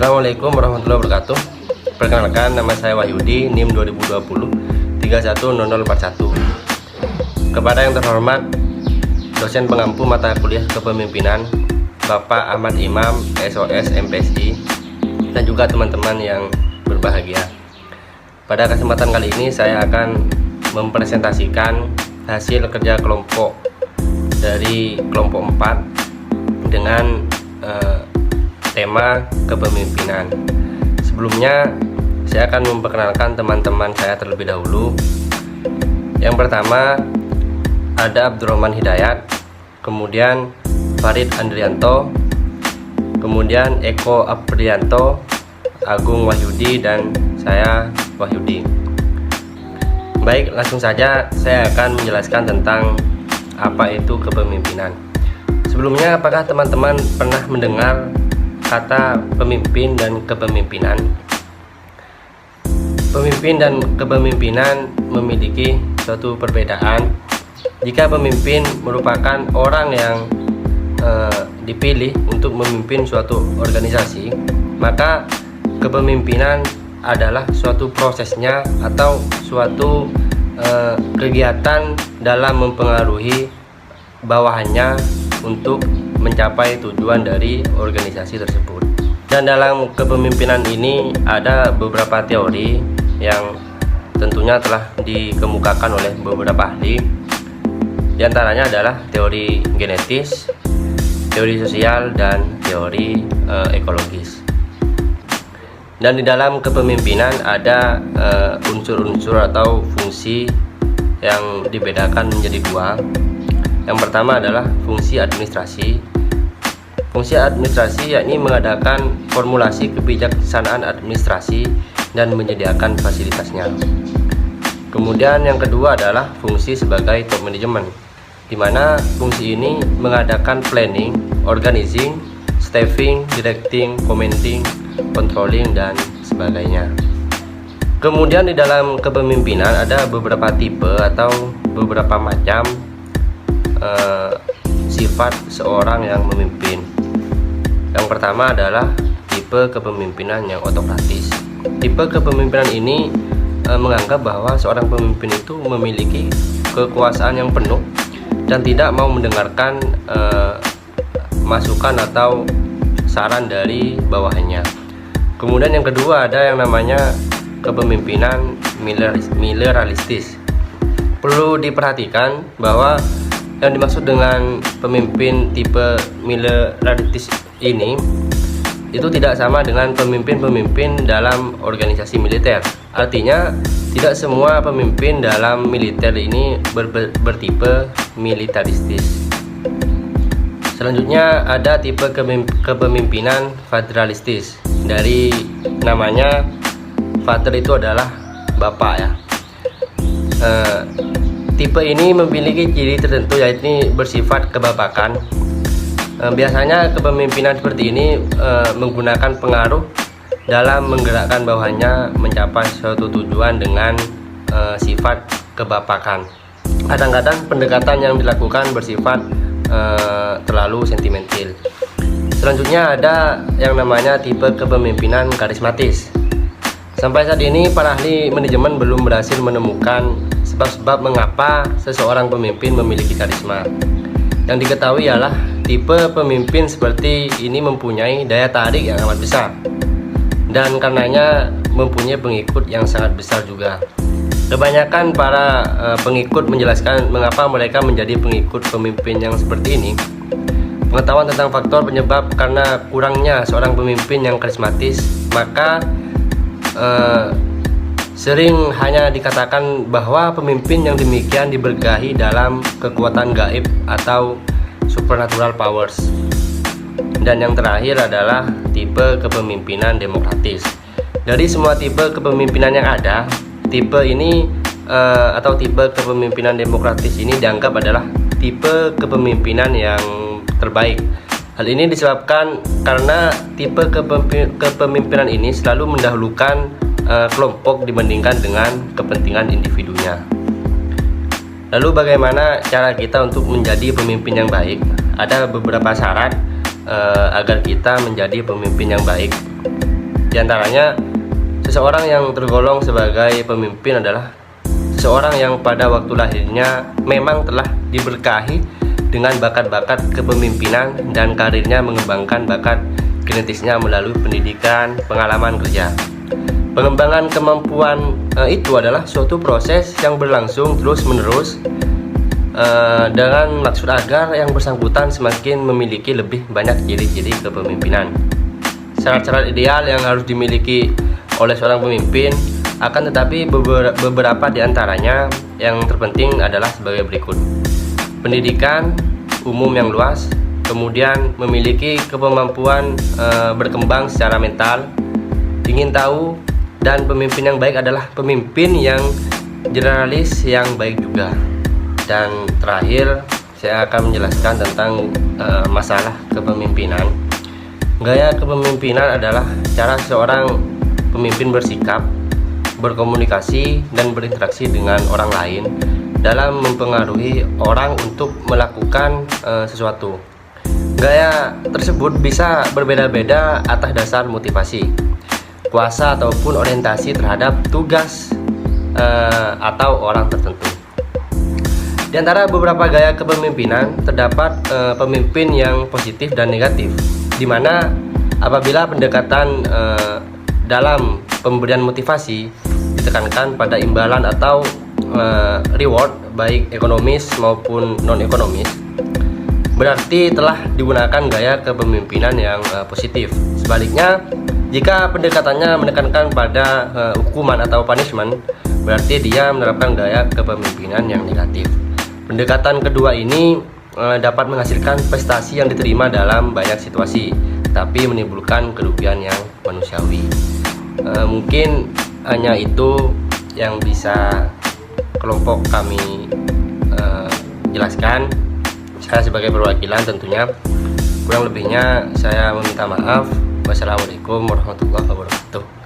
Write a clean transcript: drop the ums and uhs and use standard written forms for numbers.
Assalamualaikum warahmatullahi wabarakatuh. Perkenalkan, nama saya Wahyudi, NIM 2020 310041. Kepada yang terhormat dosen pengampu mata kuliah kepemimpinan Bapak Ahmad Imam, SOS MPSI, dan juga teman-teman yang berbahagia. Pada kesempatan kali ini saya akan mempresentasikan hasil kerja kelompok dari kelompok 4 dengan tema kepemimpinan. Sebelumnya saya akan memperkenalkan teman-teman saya terlebih dahulu. Yang pertama ada Abdurrahman Hidayat, kemudian Farid Andrianto, kemudian Eko Aprianto, Agung Wahyudi, dan saya Wahyudi. Baik, langsung saja saya akan menjelaskan tentang apa itu kepemimpinan. Sebelumnya, apakah teman-teman pernah mendengar kata pemimpin dan kepemimpinan? Pemimpin dan kepemimpinan memiliki suatu perbedaan. Jika pemimpin merupakan orang yang dipilih untuk memimpin suatu organisasi, maka kepemimpinan adalah suatu prosesnya atau suatu kegiatan dalam mempengaruhi bawahannya untuk mencapai tujuan dari organisasi tersebut. Dan dalam kepemimpinan ini ada beberapa teori yang tentunya telah dikemukakan oleh beberapa ahli. Di antaranya adalah teori genetis, teori sosial, dan teori ekologis. Dan di dalam kepemimpinan ada unsur-unsur atau fungsi yang dibedakan menjadi dua. Yang pertama adalah fungsi administrasi. Fungsi administrasi yakni mengadakan formulasi kebijaksanaan administrasi dan menyediakan fasilitasnya. Kemudian yang kedua adalah fungsi sebagai top management, di mana fungsi ini mengadakan planning, organizing, staffing, directing, commenting, controlling, dan sebagainya. Kemudian di dalam kepemimpinan ada beberapa tipe atau beberapa macam sifat seorang yang memimpin. Yang pertama adalah tipe kepemimpinan yang otokratis. Tipe kepemimpinan ini menganggap bahwa seorang pemimpin itu memiliki kekuasaan yang penuh dan tidak mau mendengarkan masukan atau saran dari bawahannya. Kemudian yang kedua ada yang namanya kepemimpinan milleralistis. Perlu diperhatikan bahwa yang dimaksud dengan pemimpin tipe milleralistis ini itu tidak sama dengan pemimpin-pemimpin dalam organisasi militer. Artinya tidak semua pemimpin dalam militer ini bertipe militaristis. Selanjutnya ada tipe kepemimpinan federalistis. Dari namanya, father itu adalah bapak ya. Tipe ini memiliki ciri tertentu yaitu bersifat kebapakan. Biasanya kepemimpinan seperti ini menggunakan pengaruh dalam menggerakkan bawahannya mencapai suatu tujuan dengan sifat kebapakan. Kadang-kadang pendekatan yang dilakukan bersifat terlalu sentimental. Selanjutnya ada yang namanya tipe kepemimpinan karismatis. Sampai saat ini para ahli manajemen belum berhasil menemukan sebab-sebab mengapa seseorang pemimpin memiliki karisma. Yang diketahui ialah tipe pemimpin seperti ini mempunyai daya tarik yang amat besar dan karenanya mempunyai pengikut yang sangat besar juga. Kebanyakan para pengikut menjelaskan mengapa mereka menjadi pengikut pemimpin yang seperti ini. Pengetahuan tentang faktor penyebab karena kurangnya seorang pemimpin yang karismatis, maka sering hanya dikatakan bahwa pemimpin yang demikian diberkahi dalam kekuatan gaib atau supernatural powers. Dan yang terakhir adalah tipe kepemimpinan demokratis. Dari semua tipe kepemimpinan yang ada, tipe ini atau tipe kepemimpinan demokratis ini dianggap adalah tipe kepemimpinan yang terbaik. Hal ini disebabkan karena tipe kepemimpinan ini selalu mendahulukan kelompok dibandingkan dengan kepentingan individunya. Lalu bagaimana cara kita untuk menjadi pemimpin yang baik? Ada beberapa syarat agar kita menjadi pemimpin yang baik. Di antaranya, seseorang yang tergolong sebagai pemimpin adalah seseorang yang pada waktu lahirnya memang telah diberkahi dengan bakat-bakat kepemimpinan dan karirnya mengembangkan bakat genetisnya melalui pendidikan, pengalaman kerja. Pengembangan kemampuan itu adalah suatu proses yang berlangsung terus-menerus dengan maksud agar yang bersangkutan semakin memiliki lebih banyak ciri-ciri kepemimpinan. Syarat-syarat ideal yang harus dimiliki oleh seorang pemimpin, akan tetapi beberapa di antaranya yang terpenting adalah sebagai berikut. Pendidikan umum yang luas, kemudian memiliki kemampuan berkembang secara mental, ingin tahu, dan pemimpin yang baik adalah pemimpin yang generalis yang baik juga. Dan terakhir, saya akan menjelaskan tentang masalah kepemimpinan. Gaya kepemimpinan adalah cara seorang pemimpin bersikap, berkomunikasi, dan berinteraksi dengan orang lain dalam mempengaruhi orang untuk melakukan sesuatu. Gaya tersebut bisa berbeda-beda atas dasar motivasi, kuasa, ataupun orientasi terhadap tugas atau orang tertentu. Di antara beberapa gaya kepemimpinan terdapat pemimpin yang positif dan negatif, di mana apabila pendekatan dalam pemberian motivasi ditekankan pada imbalan atau reward baik ekonomis maupun non ekonomis, berarti telah digunakan gaya kepemimpinan yang positif. Sebaliknya, jika pendekatannya menekankan pada hukuman atau punishment, berarti dia menerapkan gaya kepemimpinan yang negatif. Pendekatan kedua ini dapat menghasilkan prestasi yang diterima dalam banyak situasi, tapi menimbulkan kerugian yang manusiawi. Mungkin hanya itu yang bisa kelompok kami jelaskan. Saya sebagai perwakilan tentunya, kurang lebihnya saya meminta maaf. Wassalamualaikum warahmatullahi wabarakatuh.